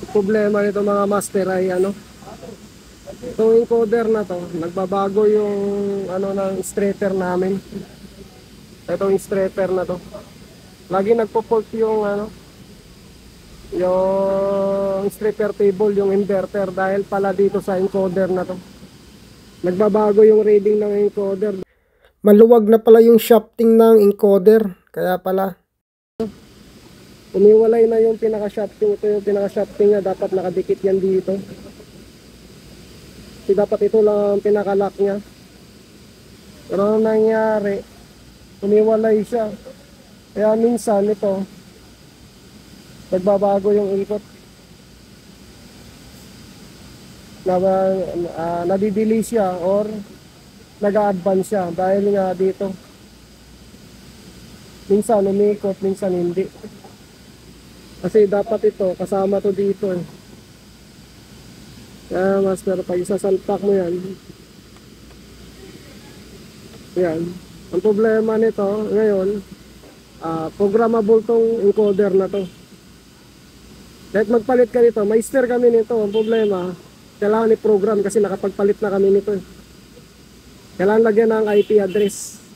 Problema nito mga master ay ano, itong encoder na to, nagbabago yung ano ng straighter namin. Itong straighter na to. Lagi nagpo-fault yung ano, yung straighter table, yung inverter dahil pala dito sa encoder na to. Nagbabago yung reading ng encoder. Maluwag na pala yung shafting ng encoder, kaya pala umiwalay na yung pinaka-shafting. Ito yung pinaka-shafting niya, dapat nakadikit yan dito. Kasi dapat ito lang ang pinaka-lock niya. Pero ano nangyari, umiwalay siya. Kaya minsan ito, nagbabago yung input. Nadidili siya or nag-a-advance siya dahil nga dito. Minsan umikot, minsan hindi. Kasi dapat ito, kasama to dito eh. Kaya master, pag isasalpak mo yan, yan. Ang problema nito ngayon, programmable tong encoder na to. Kahit magpalit ka nito, may steer kami nito. Ang problema, kailangan i-program kasi nakapagpalit na kami nito eh. Kailangan lagyan ng IP address.